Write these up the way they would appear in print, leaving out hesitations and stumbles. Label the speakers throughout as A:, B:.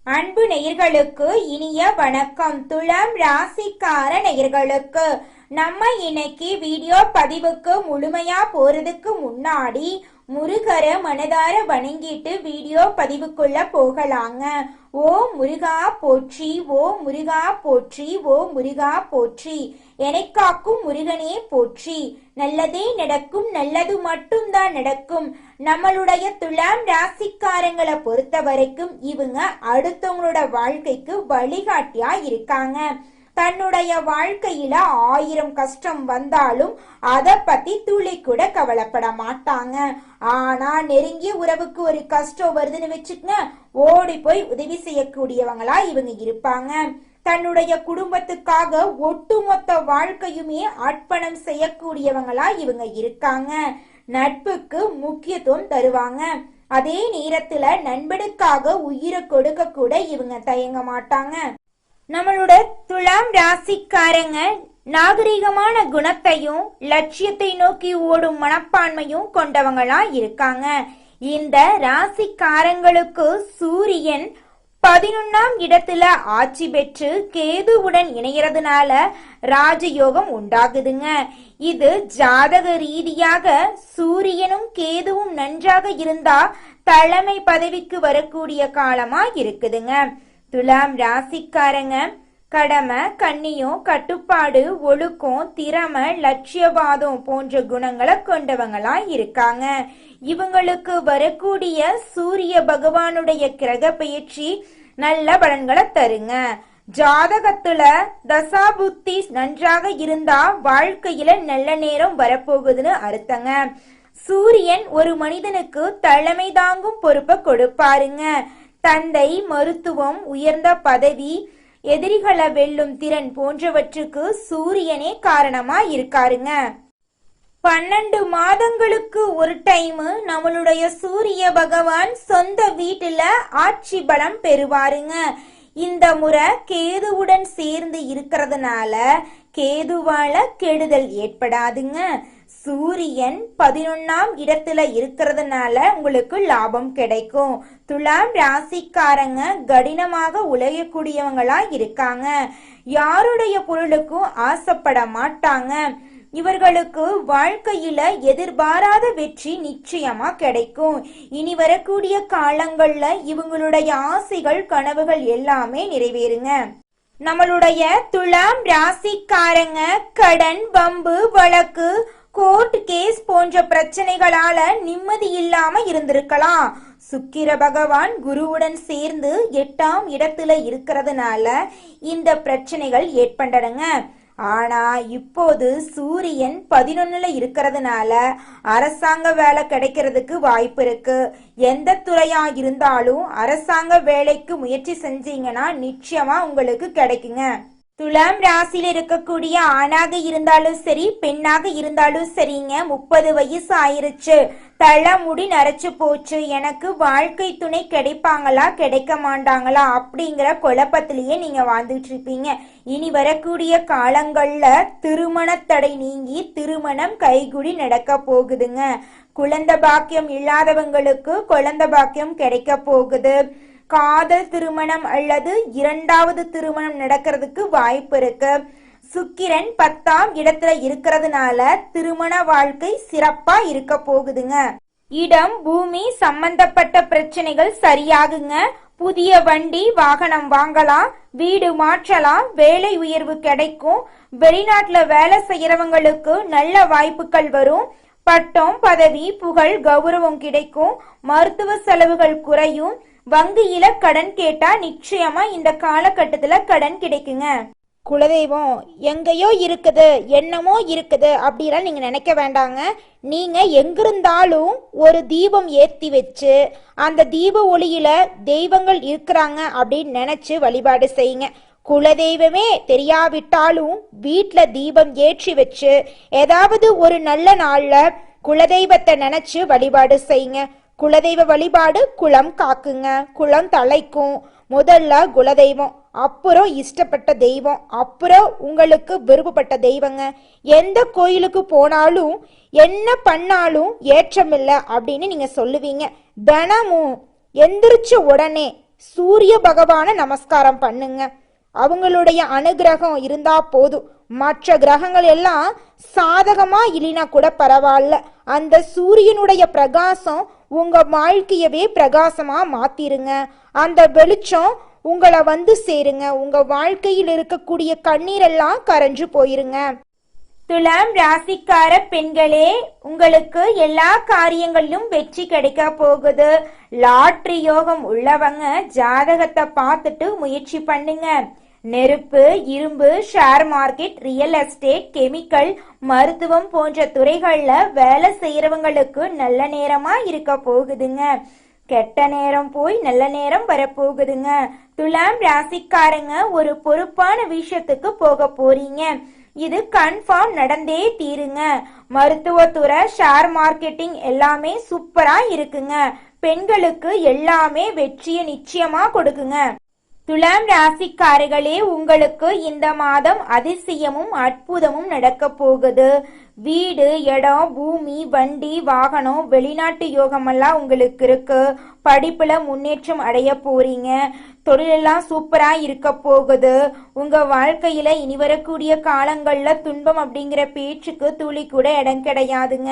A: அன்பு நேயர்களுக்கு இனிய வணக்கம். துலாம் ராசிக்கார நேயர்களுக்கு நம்ம இன்னைக்கு வீடியோ பதிவுக்கு முழுமையா போறதுக்கு முன்னாடி முருகரை மனதார வணங்கிட்டு வீடியோ பதிவுக்குள்ள போகலாங்க. ஓ முருகா போற்றி, ஓ முருகா போற்றி, ஓ முருகா போற்றி, எனக்காக்கும் முருகனே போற்றி. நல்லதே நடக்கும், நல்லது மட்டும்தான் நடக்கும். நம்மளுடைய துலாம் ராசிக்காரங்களை பொறுத்த வரைக்கும் இவங்க அடுத்தவங்களோட வாழ்க்கைக்கு வழிகாட்டியா இருக்காங்க. தன்னுடைய வாழ்க்கையில 1000 கஷ்டம் வந்தாலும் அத பத்தி துளி கூட கவலைப்பட மாட்டாங்க. ஆனா நெருங்கிய உறவுக்கு ஒரு கஷ்டம் வருதுன்னு வச்சுக்கங்க, ஓடி போய் உதவி செய்யக்கூடியவங்களா இவங்க இருப்பாங்க. தன்னுடைய குடும்பத்துக்காக ஒட்டுமொத்த வாழ்க்கையுமே அர்ப்பணம் செய்யக்கூடியவங்களா இவங்க இருக்காங்க. நட்புக்கு முக்கியத்துவம் தருவாங்க. அதே நேரத்துல நண்பனுக்காக உயிரை கொடுக்க கூட இவங்க தயங்க மாட்டாங்க. நம்மளோட துலாம் ராசிக்காரங்க நாகரிகமான குணத்தையும் லட்சியத்தை நோக்கி ஓடும் மனப்பான்மையும் கொண்டவங்களா இருக்காங்க. இந்த ராசிக்காரங்களுக்கு சூரியன் 11ஆம் இடத்துல ஆட்சி பெற்று கேதுவுடன் இணையறதுனால ராஜயோகம் உண்டாகுதுங்க. இது ஜாதக ரீதியாக சூரியனும் கேதுவும் நன்றாக இருந்தா தலைமை பதவிக்கு வரக்கூடிய காலமா இருக்குதுங்க. துலாம் ராசிக்காரங்க கடமை, கண்ணியம், கட்டுப்பாடு, ஒழுக்கம், திறமை, லட்சியவாதம் போன்ற குணங்களை கொண்டவங்களா இருக்காங்க. இவங்களுக்கு வரக்கூடிய சூரிய பகவானுடைய கிரக பயிற்சி நல்ல பலன்களை தருங்க. ஜாதகத்துல தசாபுத்தி நன்றாக இருந்தா வாழ்க்கையில நல்ல நேரம் வரப்போகுதுன்னு அர்த்தங்க. சூரியன் ஒரு மனிதனுக்கு தலைமை தாங்கும் பொறுப்பை கொடுப்பாருங்க. தந்தை, மருத்துவம், உயர்ந்த பதவி, எதிரிகளை வெல்லும் திறன் போன்றவற்றுக்கு சூரியனே காரணமா இருக்காருங்க. 12 மாதங்களுக்கு ஒரு டைம் நம்மளுடைய சூரிய பகவான் சொந்த வீட்டுல ஆட்சி பலம் பெறுவாருங்க. இந்த முறை கேதுவுடன் சேர்ந்து இருக்கிறதுனால கேதுவால கெடுதல் ஏற்படாதுங்க. சூரியன் 11ஆம் இடத்துல இருக்கிறதுனால உங்களுக்கு லாபம் கிடைக்கும். துலாம் ராசிக்காரங்க கடினமாக உழையக்கூடியவங்களா இருக்காங்க. யாருடைய பொருளுக்கும் ஆசைப்பட மாட்டாங்க. இவர்களுக்கு வாழ்க்கையில எதிர்பாராத வெற்றி நிச்சயமா கிடைக்கும். இனி வரக்கூடிய காலங்கள்ல இவங்களுடைய ஆசைகள், கனவுகள் எல்லாமே நிறைவேறுங்க. நம்மளுடைய துலாம் ராசிக்காரங்க கடன், வம்பு, வழக்கு, கோர்ட் கேஸ் போன்ற பிரச்சனைகளால நிம்மதி இல்லாம இருந்திருக்கலாம். சுக்கிர பகவான் குருவுடன் சேர்ந்து 8ஆம் இடத்துல இருக்கிறதுனால இந்த பிரச்சனைகள் ஏற்பட்டனங்க. ஆனா இப்போது சூரியன் 11ல இருக்கிறதுனால அரசாங்க வேலை கிடைக்கிறதுக்கு வாய்ப்பு இருக்கு. எந்த துறையா இருந்தாலும் அரசாங்க வேலைக்கு முயற்சி செஞ்சீங்கன்னா நிச்சயமா உங்களுக்கு கிடைக்குங்க. துலாம் ராசியில இருக்கக்கூடிய ஆணாக இருந்தாலும் சரி, பெண்ணாக இருந்தாலும் சரிங்க, 30 வயசு ஆயிருச்சு, தலைமுடி நரைச்சு போச்சு, எனக்கு வாழ்க்கை துணை கிடைப்பாங்களா கிடைக்க மாட்டாங்களா அப்படிங்கிற குழப்பத்திலேயே நீங்க வாழ்ந்துட்டு இருப்பீங்க. இனி வரக்கூடிய காலங்கள்ல திருமண தடை நீங்கி திருமணம் கைகூடி நடக்க போகுதுங்க. குழந்தை பாக்கியம் இல்லாதவங்களுக்கு குழந்தை பாக்கியம் கிடைக்க போகுது. காதல் திருமணம் அல்லது 2வது திருமணம் நடக்கிறதுக்கு வாய்ப்பு இருக்கு. சுக்கிரன் 10ஆம் இடத்துல இருக்கிறதுனால திருமண வாழ்க்கை சிறப்பா இருக்க போகுதுங்க. இடம், பூமி சம்பந்தப்பட்ட பிரச்சனைகள் சரியாகுங்க. புதிய வண்டி, வாகனம் வாங்கலாம், வீடு மாற்றலாம், வேலை உயர்வு கிடைக்கும். வெளிநாட்டுல வேலை செய்யறவங்களுக்கு நல்ல வாய்ப்புகள் வரும். பட்டம், பதவி, புகழ், கௌரவம் கிடைக்கும். மருத்துவ செலவுகள் குறையும். வங்கியில கடன் கேட்டா நிச்சயமா இந்த காலகட்டத்துல கடன் கிடைக்குங்க. குலதெய்வம் எங்கேயோ இருக்குது, என்னமோ இருக்குது அப்படிலாம் நீங்க நினைக்க வேண்டாங்க. நீங்க எங்கிருந்தாலும் ஒரு தீபம் ஏத்தி வச்சு அந்த தீப ஒளியில தெய்வங்கள் இருக்கிறாங்க அப்படின்னு நினைச்சு வழிபாடு செய்யுங்க. குலதெய்வமே தெரியாவிட்டாலும் வீட்டுல தீபம் ஏற்றி வச்சு ஏதாவது ஒரு நல்ல நாள்ல குலதெய்வத்தை நினைச்சு வழிபாடு செய்யுங்க. குலதெய்வ வழிபாடு குலம் காக்குங்க, குலம் தலைக்கும். முதல்ல குலதெய்வம், அப்புறம் இஷ்டப்பட்ட தெய்வம், அப்புறம் உங்களுக்கு விருப்பப்பட்ட தெய்வங்க. எந்த கோயிலுக்கு போனாலும் என்ன பண்ணாலும் ஏற்றமில்லை அப்படின்னு நீங்க சொல்லுவீங்க. தினமும் எந்திரிச்ச உடனே சூரிய பகவான நமஸ்காரம் பண்ணுங்க. அவங்களுடைய அனுகிரகம் இருந்தா போதும். மற்ற கிரகங்கள் எல்லாம் சாதகமா இல்லைனா கூட பரவாயில்ல, அந்த சூரியனுடைய பிரகாசம் உங்க வாழ்க்கையவே பிரகாசமா மாத்திருங்க. அந்த வெளிச்சம் உங்களை வந்து சேருங்க. உங்க வாழ்க்கையில் இருக்கக்கூடிய கண்ணீரெல்லாம் கரைஞ்சு போயிருங்க. துலாம் ராசிக்கார பெண்களே, உங்களுக்கு எல்லா காரியங்களிலும் வெற்றி கிடைக்க போகுது. லாட்டரி யோகம் உள்ளவங்க ஜாதகத்தை பார்த்துட்டு முயற்சி பண்ணுங்க. நெருப்பு, இரும்பு, share market, real estate, chemical, மருத்துவம் போன்ற துறைகள்ல வேலை செய்யறவங்களுக்கு நல்ல நேரமா இருக்க போகுதுங்க. கெட்ட நேரம் போய் நல்ல நேரம் வரப்போகுதுங்க. துலாம் ராசிக்காரங்க ஒரு பொறுப்பான விஷயத்துக்கு போக போறீங்க. இது கன்ஃபார்ம் நடந்தே தீருங்க. மருத்துவத்துறை, ஷேர் மார்க்கெட்டிங் எல்லாமே சூப்பரா இருக்குங்க. பெண்களுக்கு எல்லாமே வெற்றியை நிச்சயமா கொடுக்குங்க. துலாம் ராசிக்காரர்களே, உங்களுக்கு இந்த மாதம் அதிசயமும் அற்புதமும் நடக்க போகுது. வீடு, இடம், பூமி, வண்டி, வாகனம், வெளிநாட்டு யோகமெல்லாம் உங்களுக்கு இருக்கு. படிப்புல முன்னேற்றம் அடைய போறீங்க. தொழிலெல்லாம் சூப்பரா இருக்க போகுது. உங்க வாழ்க்கையில இனி வரக்கூடிய காலங்கள்ல துன்பம் அப்படிங்கிற பேச்சுக்கு துளி கூட இடம் கிடையாதுங்க.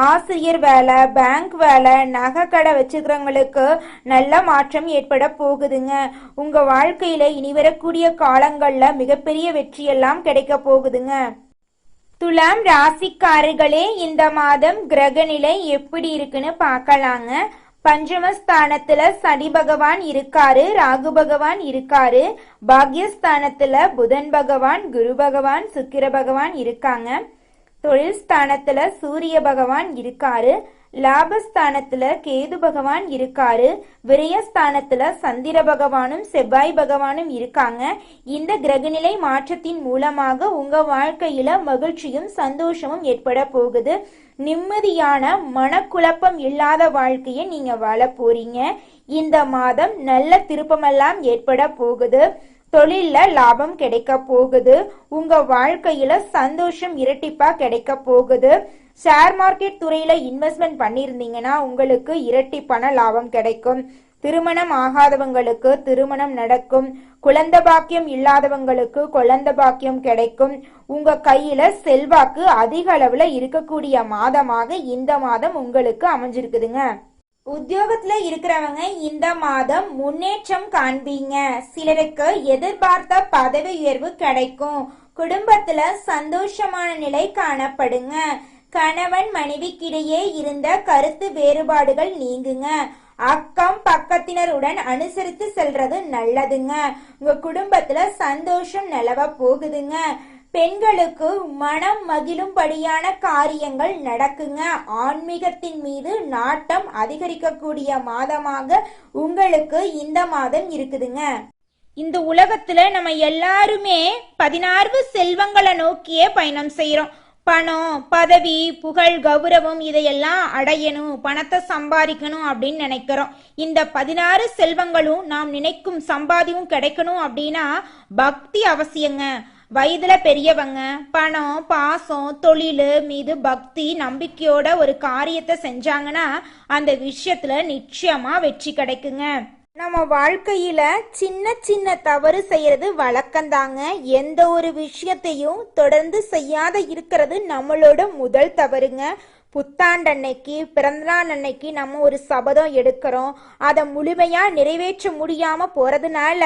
A: ஆசிரியர் வேலை, பேங்க் வேலை, நகை கடை வச்சுக்கிறவங்களுக்கு நல்ல மாற்றம் ஏற்பட போகுதுங்க. உங்க வாழ்க்கையில இனி வரக்கூடிய காலங்கள்ல மிகப்பெரிய வெற்றியெல்லாம் கிடைக்க போகுதுங்க. துலாம் ராசிக்காரர்களே, இந்த மாதம் கிரகநிலை எப்படி இருக்குன்னு பார்க்கலாங்க. பஞ்சமஸ்தானத்துல சனி பகவான் இருக்காரு, ராகு பகவான் இருக்காரு. பாக்யஸ்தானத்துல புதன் பகவான், குரு பகவான், சுக்கிர பகவான் இருக்காங்க. தொழில் ஸ்தானத்துல சூரிய பகவான் இருக்காரு. லாபஸ்தானத்துல கேது பகவான் இருக்காரு. விரயஸ்தானத்துல சந்திர பகவானும் செவ்வாய் பகவானும் இருக்காங்க. இந்த கிரகநிலை மாற்றத்தின் மூலமாக உங்க வாழ்க்கையில மகிழ்ச்சியும் சந்தோஷமும் ஏற்பட போகுது. நிம்மதியான மனக்குழப்பம் இல்லாத வாழ்க்கையை நீங்க வாழ போறீங்க. இந்த மாதம் நல்ல திருப்பமெல்லாம் ஏற்பட போகுது. தொழில்ல லாபம் கிடைக்க போகுது. உங்க வாழ்க்கையில சந்தோஷம் இரட்டிப்பா கிடைக்க போகுது. ஷேர் மார்க்கெட் துறையில இன்வெஸ்ட்மெண்ட் பண்ணியிருந்தீங்கன்னா உங்களுக்கு இரட்டி பண லாபம் கிடைக்கும். திருமணம் ஆகாதவங்களுக்கு திருமணம் நடக்கும். குழந்தை பாக்கியம் இல்லாதவங்களுக்கு குழந்தை பாக்கியம் கிடைக்கும். உங்க கையில செல்வாக்கு அதிக அளவுல இருக்கக்கூடிய மாதமாக இந்த மாதம் உங்களுக்கு அமைஞ்சிருக்குதுங்க. உத்தியோகத்துல இருக்கிறவங்க இந்த மாதம் முன்னேற்றம் காண்பீங்க. சிலருக்கு எதிர்பார்த்த பதவி உயர்வு கிடைக்கும். குடும்பத்துல சந்தோஷமான நிலை காணப்படுங்க. கணவன் மனைவிக்கிடையே இருந்த கருத்து வேறுபாடுகள் நீங்குங்க. அக்கம் பக்கத்தினருடன் அனுசரித்து செல்றது நல்லதுங்க. உங்க குடும்பத்துல சந்தோஷம் நிலவ போகுதுங்க. பெண்களுக்கு மனம் மகிழும்படியான காரியங்கள் நடக்குங்க. ஆன்மீகத்தின் மீது நாட்டம் அதிகரிக்கக்கூடிய மாதமாக உங்களுக்கு இந்த மாதம் இருக்குதுங்க. இந்த உலகத்துல நம்ம எல்லாருமே 16 செல்வங்களை நோக்கியே பயணம் செய்யறோம். பணம், பதவி, புகழ், கௌரவம் இதையெல்லாம் அடையணும், பணத்தை சம்பாதிக்கணும் அப்படின்னு நினைக்கிறோம். இந்த 16 செல்வங்களும் நாம் நினைக்கும் சம்பாதியும் கிடைக்கணும் அப்படின்னா பக்தி அவசியங்க. வயதுல பெரியவங்க பணம், பாசம், தொழில் மீது பக்தி நம்பிக்கையோட ஒரு காரியத்தை செஞ்சாங்கன்னா அந்த விஷயத்துல நிச்சயமா வெற்றி கிடைக்குங்க. நம்ம வாழ்க்கையில சின்ன சின்ன தவறு செய்யறது வழக்கம்தாங்க. எந்த ஒரு விஷயத்தையும் தொடர்ந்து செய்யாத இருக்கிறது நம்மளோட முதல் தவறுங்க. புத்தாண்டன்னைக்கு, பிறந்தநாள் அன்னைக்கு நம்ம ஒரு சபதம் எடுக்கிறோம். அதை முழுமையா நிறைவேற்ற முடியாம போறதுனால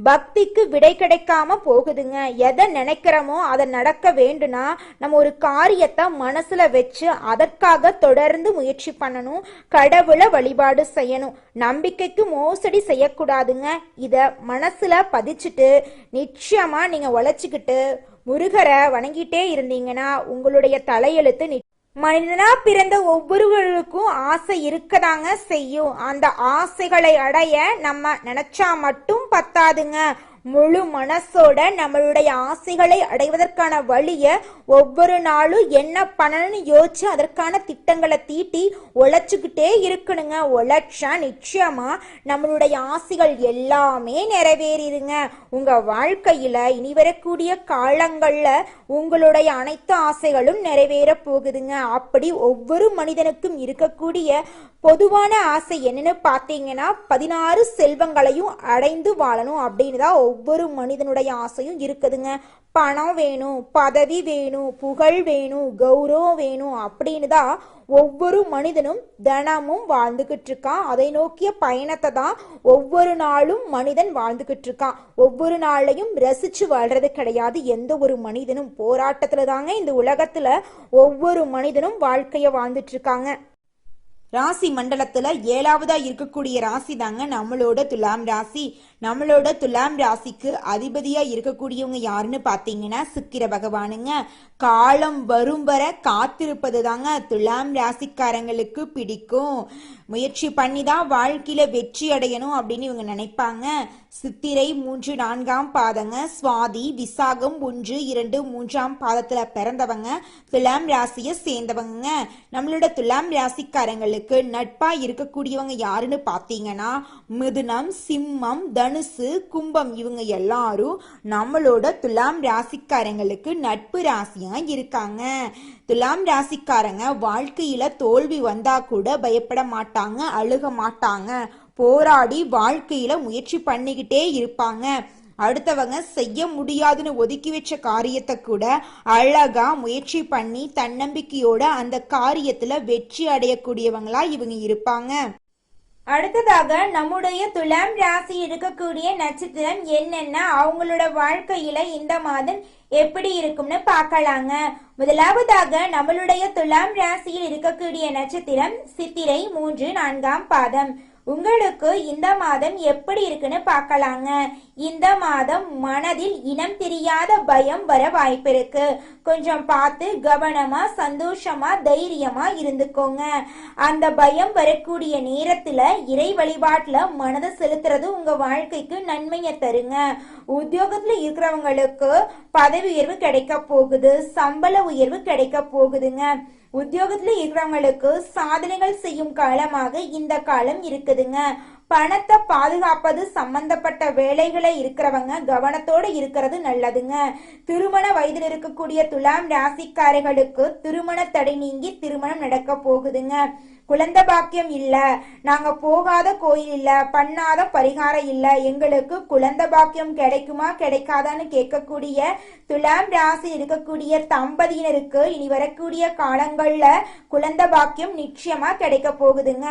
A: பக்திக்கு விடை கிடைக்காம போகுதுங்க. எதை நினைக்கிறோமோ அதை நடக்க வேண்டும்னா நம்ம ஒரு காரியத்தை மனசுல வச்சு அதற்காக தொடர்ந்து முயற்சி பண்ணணும். கடவுளை வழிபாடு செய்யணும். நம்பிக்கைக்கு மோசடி செய்யக்கூடாதுங்க. இத மனசுல பதிச்சுட்டு நிச்சயமா நீங்க உழைச்சிக்கிட்டு முருகரை வணங்கிட்டே இருந்தீங்கன்னா உங்களுடைய தலையெழுத்து மனிதனா பிறந்த ஒவ்வொருவருக்கும் ஆசை இருக்கதாங்க செய்யும். அந்த ஆசைகளை அடைய நம்ம நினைச்சா மட்டும் பத்தாதுங்க. முழு மனசோட நம்மளுடைய ஆசைகளை அடைவதற்கான வழிய ஒவ்வொரு நாளும் என்ன பண்ணணும்னு யோசிச்சு அதற்கான திட்டங்களை தீட்டி உழைச்சுக்கிட்டே இருக்கணுங்க. உழைச்சா நிச்சயமா நம்மளுடைய ஆசைகள் எல்லாமே நிறைவேறிடுங்க. உங்க வாழ்க்கையில இனி வரக்கூடிய காலங்கள்ல உங்களுடைய அனைத்து ஆசைகளும் நிறைவேற போகுதுங்க. அப்படி ஒவ்வொரு மனிதனுக்கும் இருக்கக்கூடிய பொதுவான ஆசை என்னன்னு பார்த்தீங்கன்னா 16 செல்வங்களையும் அடைந்து வாழணும் அப்படின்னு தான் ஒவ்வொரு மனிதனுடைய ஆசையும் இருக்குதுங்க. பணம் வேணும், பதவி வேணும், புகழ் வேணும், கௌரவம் வேணும் அப்படின்னு தான் ஒவ்வொரு மனிதனும் தினமும் வாழ்ந்துகிட்டு இருக்கான். அதை நோக்கிய பயணத்தை தான் ஒவ்வொரு நாளும் மனிதன் வாழ்ந்துகிட்டு இருக்கான். ஒவ்வொரு நாளையும் ரசிச்சு வாழ்றது கிடையாது. எந்த ஒரு மனிதனும் போராட்டத்துல தாங்க இந்த உலகத்துல ஒவ்வொரு மனிதனும் வாழ்க்கைய வாழ்ந்துட்டு இருக்காங்க. ராசி மண்டலத்துல 7வதா இருக்கக்கூடிய ராசி தாங்க நம்மளோட துலாம் ராசி. நம்மளோட துலாம் ராசிக்கு அதிபதியா இருக்கக்கூடியவங்க யாருன்னு பாத்தீங்கன்னா சுக்கிர பகவானுங்க. காலம் வரும் வர காத்திருப்பது தாங்க துலாம் ராசிக்காரங்களுக்கு பிடிக்கும். முயற்சி பண்ணி தான் வாழ்க்கையில வெற்றி அடையணும் அப்படின்னு இவங்க நினைப்பாங்க. சித்திரை 3, 4ஆம் பாதங்க, சுவாதி, விசாகம் 1, 2, 3ஆம் பாதத்துல பிறந்தவங்க துலாம் ராசியை சேர்ந்தவங்க. நம்மளோட துலாம் ராசிக்காரங்களுக்கு நட்பா இருக்கக்கூடியவங்க யாருன்னு பாத்தீங்கன்னா மிதுனம், சிம்மம், தனுசு, கும்பம் இவங்க எல்லாரும் நம்மளோட துலாம் ராசிக்காரங்களுக்கு நட்பு ராசியா இருக்காங்க. துலாம் ராசிக்காரங்க வாழ்க்கையில தோல்வி வந்தா கூட பயப்பட மாட்டாங்க, அழுக மாட்டாங்க. போராடி வாழ்க்கையில முயற்சி பண்ணிக்கிட்டே இருப்பாங்க. அடுத்தவங்க செய்ய முடியாதுன்னு ஒதுக்கி வச்ச காரியத்தை கூட அழகா முயற்சி பண்ணி தன்னம்பிக்கையோட அந்த காரியத்துல வெற்றி அடையக்கூடியவங்களா இவங்க இருப்பாங்க. அடுத்ததாக நம்முடைய துலாம் ராசி இருக்கக்கூடிய நட்சத்திரம் என்னென்ன, அவங்களோட வாழ்க்கையில இந்த மாதம் எப்படி இருக்கும்னு பார்க்கலாங்க. முதலாவதாக நம்மளுடைய துலாம் ராசியில் இருக்கக்கூடிய நட்சத்திரம் சித்திரை 3, 4ஆம் பாதம். உங்களுக்கு இந்த மாதம் எப்படி இருக்குன்னு பார்க்கலாங்க. இந்த மாதம் மனதில் இனம் தெரியாத பயம் வர வாய்ப்பு இருக்கு. கொஞ்சம் பார்த்து கவனமா சந்தோஷமா தைரியமா இருந்துக்கோங்க. அந்த பயம் வரக்கூடிய நேரத்துல இறை வழிபாட்டுல மனதை செலுத்துறது உங்க வாழ்க்கைக்கு நன்மையை தருங்க. உத்தியோகத்துல இருக்கிறவங்களுக்கு பதவி உயர்வு கிடைக்க போகுது, சம்பள உயர்வு கிடைக்க போகுதுங்க. உத்தியோகத்துல இருக்கிறவங்களுக்கு சாதனைகள் செய்யும் காலமாக இந்த காலம் இருக்குதுங்க. பணத்தை பாதுகாப்பது சம்பந்தப்பட்ட வேலைகளை இருக்கிறவங்க கவனத்தோட இருக்கிறது நல்லதுங்க. திருமண வயதில் இருக்கக்கூடிய துலாம் ராசிக்காரர்களுக்கு திருமண தடை நீங்கி திருமணம் நடக்க போகுதுங்க. குழந்தை பாக்கியம் இல்ல, நாங்க போகாத கோயில் இல்ல, பண்ணாத பரிகாரம் இல்ல, எங்களுக்கு குழந்தை பாக்கியம் கிடைக்குமா கிடைக்காதான்னு கேட்கக்கூடிய துலாம் ராசி இருக்கக்கூடிய தம்பதியினருக்கு இனி வரக்கூடிய காலங்கள்ல குழந்தை பாக்கியம் நிச்சயமா கிடைக்க போகுதுங்க.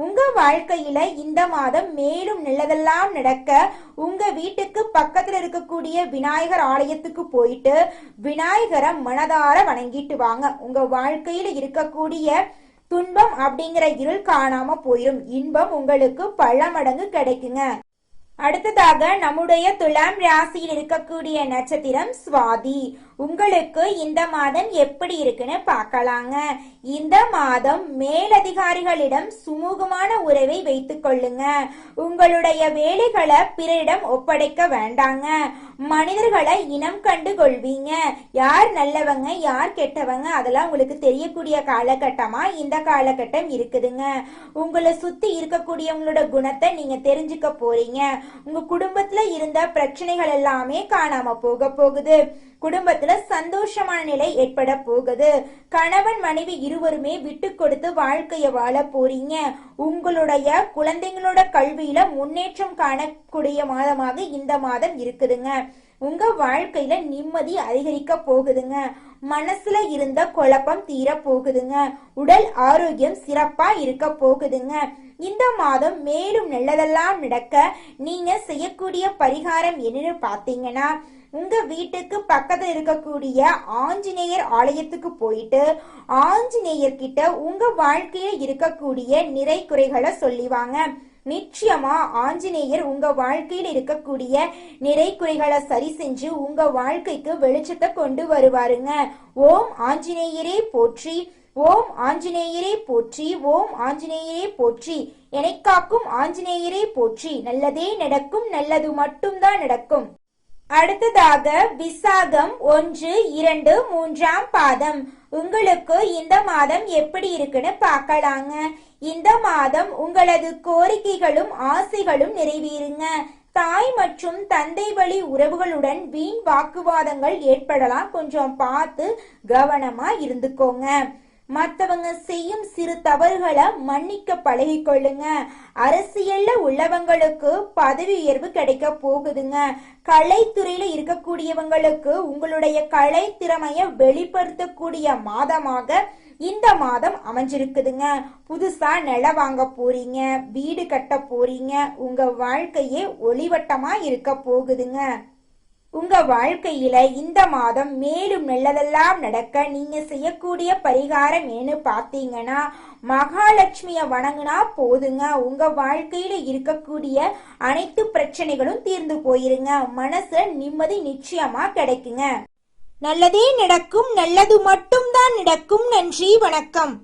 A: உங்க வாழ்க்கையில இந்த மாதம் மேலும் நல்லதெல்லாம் நடக்க உங்க வீட்டுக்கு பக்கத்துல இருக்கக்கூடிய விநாயகர் ஆலயத்துக்கு போயிட்டு விநாயகரை மனதார வணங்கிட்டு வாங்க. உங்க வாழ்க்கையில இருக்கக்கூடிய துன்பம் அப்படிங்கிற இருள் காணாம போயிடும். இன்பம் உங்களுக்கு பல மடங்கு கிடைக்குங்க. அடுத்ததாக நம்முடைய துலாம் ராசியில் இருக்கக்கூடிய நட்சத்திரம் சுவாதி. உங்களுக்கு இந்த மாதம் எப்படி இருக்குன்னு பார்க்கலாங்க. இந்த மாதம் மேலதிகாரிகளிடம் சுமூகமான உறவை வைத்துக் கொள்ளுங்க. உங்களுடைய வேலைகளை பிறரிடம் ஒப்படைக்க வேண்டாங்க. மனிதர்களை இனம் கண்டு கொள்வீங்க. யார் நல்லவங்க யார் கெட்டவங்க அதெல்லாம் உங்களுக்கு தெரியக்கூடிய காலகட்டமா இந்த காலகட்டம் இருக்குதுங்க. உங்களை சுத்தி இருக்கக்கூடியவங்களோட குணத்தை நீங்க தெரிஞ்சுக்க போறீங்க. உங்க குடும்பத்துல இருந்த பிரச்சனைகள் எல்லாமே காணாம போக போகுது. குடும்பத்துல சந்தோஷமான நிலை ஏற்பட போகுது. கணவன் மனைவி இருவருமே விட்டு கொடுத்து வாழ்க்கைய வாழ போறீங்க. உங்களுடைய குழந்தைங்களோட கல்வியில முன்னேற்றம் காணக்கூடிய மாதமாக இந்த மாதம் இருக்குதுங்க. உங்க வாழ்க்கையில நிம்மதி அதிகரிக்க போகுதுங்க. மனசுல இருந்த குழப்பம் தீர போகுதுங்க. உடல் ஆரோக்கியம் சிறப்பா இருக்க போகுதுங்க. இந்த மாதம் மேலும் நல்லதெல்லாம் நடக்க நீங்க செய்யக்கூடிய பரிகாரம் என்னன்னு பாத்தீங்கன்னா உங்க வீட்டுக்கு பக்கத்துல இருக்கக்கூடிய ஆஞ்சநேயர் ஆலயத்துக்கு போயிட்டு ஆஞ்சநேயர் கிட்ட உங்க வாழ்க்கையில இருக்கக்கூடிய நிறை குறைகளை சொல்லிவாங்க. நிச்சயமா ஆஞ்சநேயர் உங்க வாழ்க்கையில் இருக்கக்கூடிய நிறை குறைகளை சரி செஞ்சு உங்க வாழ்க்கைக்கு வெளிச்சத்தை கொண்டு வருவாருங்க. ஓம் ஆஞ்சநேயரே போற்றி, ஓம் ஆஞ்சநேயரே போற்றி, ஓம் ஆஞ்சநேயரே போற்றி, எனைக் காக்கும் ஆஞ்சநேயரே போற்றி. நல்லதே நடக்கும், நல்லது மட்டும்தான் நடக்கும். அடுத்ததாக விசாகம் 1, 2, 3ஆம் பாதம். உங்களுக்கு இந்த மாதம் எப்படி இருக்குன்னு பார்க்கலாங்க. இந்த மாதம் உங்களது கோரிக்கைகளும் ஆசைகளும் நிறைவேறுங்க. தாய் மற்றும் தந்தை வழி உறவுகளுடன் வீண் வாக்குவாதங்கள் ஏற்படலாம். கொஞ்சம் பார்த்து கவனமா இருந்துக்கோங்க. மற்றவங்க செய்யும் சிறு தவறுகளை மன்னிக்க பழகிக்கொள்ளுங்க. அரசியல்ல உள்ளவங்களுக்கு பதவி உயர்வு கிடைக்க போகுதுங்க. கலைத்துறையில இருக்கக்கூடியவங்களுக்கு உங்களுடைய கலை திறமைய வெளிப்படுத்தக்கூடிய மாதமாக இந்த மாதம் அமைஞ்சிருக்குதுங்க. புதுசா நிலம் வாங்க போறீங்க, வீடு கட்ட போறீங்க. உங்க வாழ்க்கையே ஒளிவட்டமா இருக்க போகுதுங்க. உங்க வாழ்க்கையில இந்த மாதம் மேலும் நல்லதெல்லாம் நடக்க நீங்க செய்யக்கூடிய பரிகாரம் ஏன்னு பாத்தீங்கன்னா, மகாலட்சுமிய வணங்குனா போதுங்க. உங்க வாழ்க்கையில இருக்கக்கூடிய அனைத்து பிரச்சனைகளும் தீர்ந்து போயிருங்க. மனசுல நிம்மதி நிச்சயமா கிடைக்குங்க. நல்லதே நடக்கும், நல்லது மட்டும்தான் நடக்கும். நன்றி, வணக்கம்.